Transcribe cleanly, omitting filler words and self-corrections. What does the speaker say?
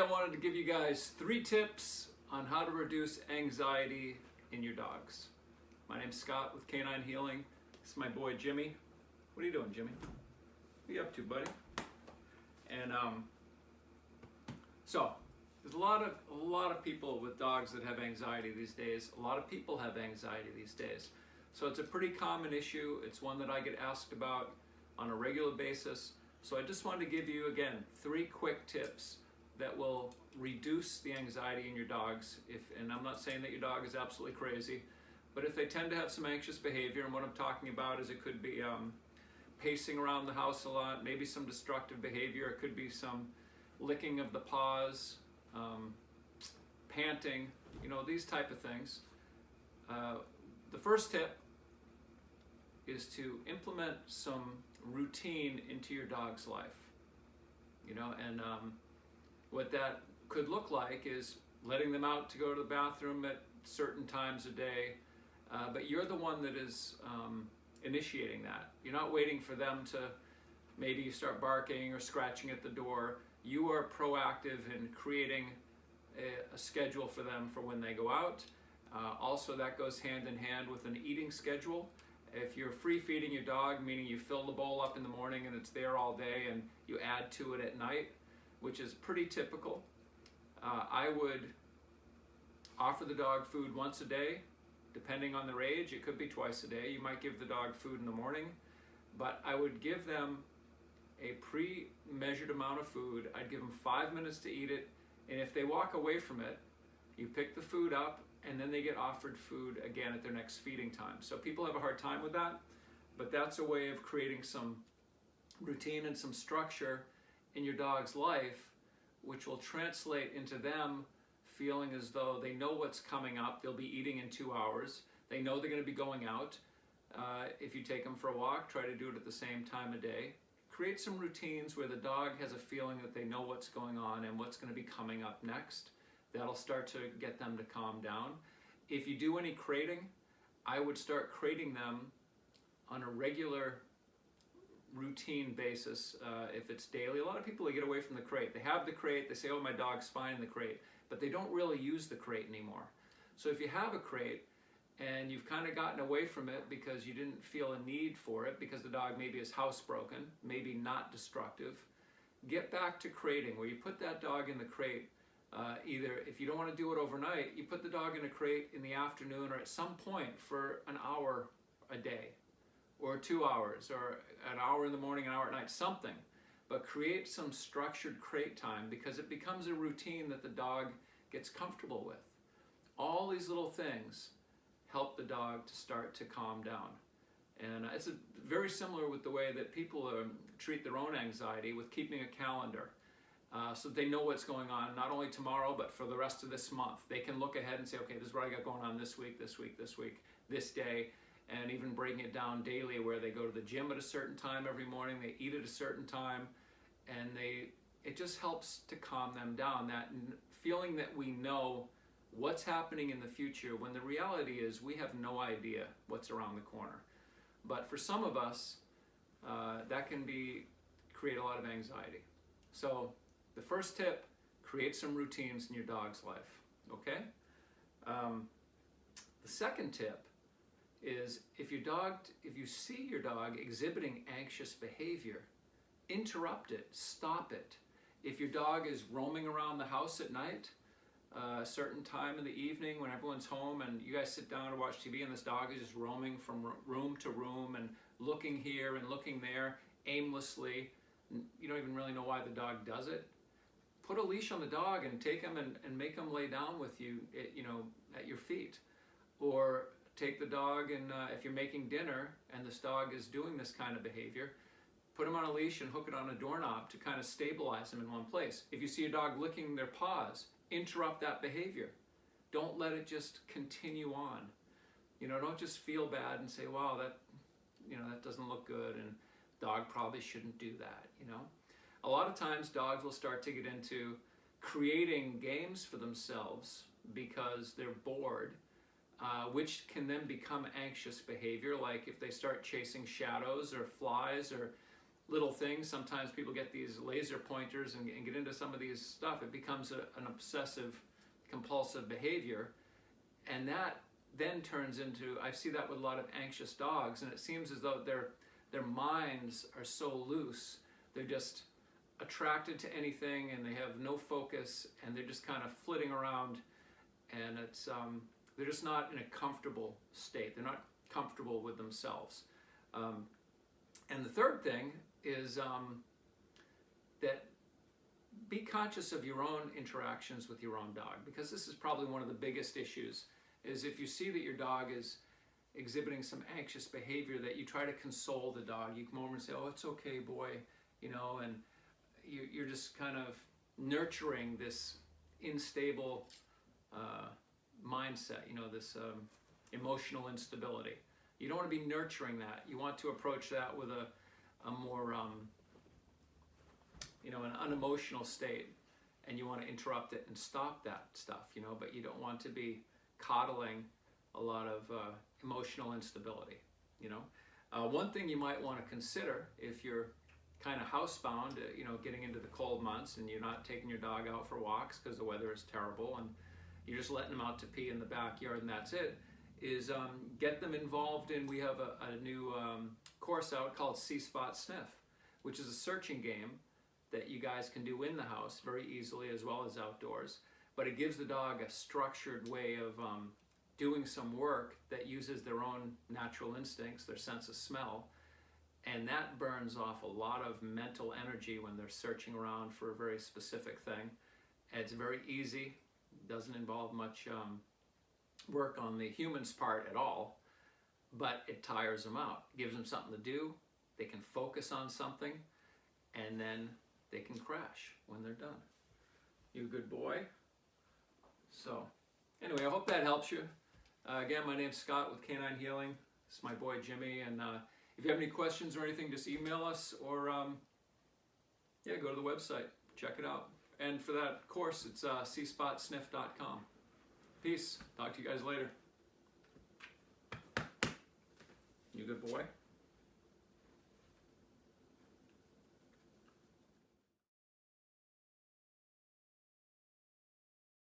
Today I wanted to give you guys 3 tips on how to reduce anxiety in your dogs. My name's Scott with Canine Healing. This is my boy Jimmy. What are you doing, Jimmy? What are you up to, buddy? And so there's a lot of people with dogs that have anxiety these days. A lot of people have anxiety these days. So it's a pretty common issue. It's one that I get asked about on a regular basis. So I just wanted to give you, again, 3 quick tips that will reduce the anxiety in your dogs. And I'm not saying that your dog is absolutely crazy, but if they tend to have some anxious behavior, and what I'm talking about is it could be pacing around the house a lot, maybe some destructive behavior, it could be some licking of the paws, panting, these type of things. The first tip is to implement some routine into your dog's life. What that could look like is letting them out to go to the bathroom at certain times a day, but you're the one that is initiating that. You're not waiting for them to maybe start barking or scratching at the door. You are proactive in creating a schedule for them for when they go out. Also, that goes hand in hand with an eating schedule. If you're free feeding your dog, meaning you fill the bowl up in the morning and it's there all day and you add to it at night, which is pretty typical, I would offer the dog food once a day. Depending on their age, it could be twice a day. You might give the dog food in the morning, but I would give them a pre-measured amount of food. I'd give them 5 minutes to eat it, and if they walk away from it, you pick the food up and then they get offered food again at their next feeding time. So people have a hard time with that, but that's a way of creating some routine and some structure in your dog's life, which will translate into them feeling as though they know what's coming up. They'll be eating in 2 hours. They know they're going to be going out. If you take them for a walk, try to do it at the same time of day. Create some routines where the dog has a feeling that they know what's going on and what's going to be coming up next. That'll start to get them to calm down. If you do any crating, I would start crating them on a regular routine basis. If it's daily, a lot of people, they get away from the crate. They have the crate, they say, oh, my dog's fine in the crate, but they don't really use the crate anymore. So if you have a crate and you've kind of gotten away from it because you didn't feel a need for it, because the dog maybe is housebroken, maybe not destructive, get back to crating, where you put that dog in the crate. Either if you don't want to do it overnight, you put the dog in a crate in the afternoon or at some point for an hour a day, or 2 hours, or an hour in the morning, an hour at night, something. But create some structured crate time, because it becomes a routine that the dog gets comfortable with. All these little things help the dog to start to calm down. And it's very similar with the way that people treat their own anxiety with keeping a calendar. So they know what's going on, not only tomorrow, but for the rest of this month. They can look ahead and say, okay, this is what I got going on this week, this day, and even breaking it down daily, where they go to the gym at a certain time every morning, they eat at a certain time, and it just helps to calm them down. That feeling that we know what's happening in the future, when the reality is we have no idea what's around the corner. But for some of us, that can create a lot of anxiety. So the first tip, create some routines in your dog's life, okay? The second tip is if you see your dog exhibiting anxious behavior, interrupt it, stop it. If your dog is roaming around the house at night, a certain time in the evening when everyone's home and you guys sit down to watch TV and this dog is just roaming from room to room and looking here and looking there aimlessly, you don't even really know why the dog does it, put a leash on the dog and take him and make him lay down with you, at your feet. Or take the dog and if you're making dinner and this dog is doing this kind of behavior, put him on a leash and hook it on a doorknob to kind of stabilize him in one place. If you see a dog licking their paws, interrupt that behavior. Don't let it just continue on. Don't just feel bad and say, wow, that doesn't look good and dog probably shouldn't do that. A lot of times dogs will start to get into creating games for themselves because they're bored, which can then become anxious behavior, like if they start chasing shadows or flies or little things. Sometimes people get these laser pointers and get into some of these stuff. It becomes an obsessive compulsive behavior, and that then turns into, I see that with a lot of anxious dogs, and it seems as though their minds are so loose, they're just attracted to anything and they have no focus, and they're just kind of flitting around, and it's they're just not in a comfortable state. They're not comfortable with themselves. And the third thing is that be conscious of your own interactions with your own dog, because this is probably one of the biggest issues, is if you see that your dog is exhibiting some anxious behavior, that you try to console the dog. You come over and say, oh, it's okay, boy, you know, and you're just kind of nurturing this unstable mindset, you know, this emotional instability. You don't want to be nurturing that. You want to approach that with a more, you know, an unemotional state, and you want to interrupt it and stop that stuff, you know, but you don't want to be coddling a lot of emotional instability, you know. One thing you might want to consider if you're kind of housebound, you know, getting into the cold months and you're not taking your dog out for walks because the weather is terrible and you're just letting them out to pee in the backyard and that's it, is get them involved in, we have a new course out called See-Spot Sniff, which is a searching game that you guys can do in the house very easily as well as outdoors. But it gives the dog a structured way of doing some work that uses their own natural instincts, their sense of smell, and that burns off a lot of mental energy when they're searching around for a very specific thing. And it's very easy, doesn't involve much work on the human's part at all, but it tires them out, gives them something to do, they can focus on something, and then they can crash when they're done. You a good boy? So, anyway, I hope that helps you. Again, my name's Scott with Canine Healing. This is my boy Jimmy, and if you have any questions or anything, just email us or yeah, go to the website, check it out. And for that course, it's seespotsniff.com. Peace. Talk to you guys later. You good boy?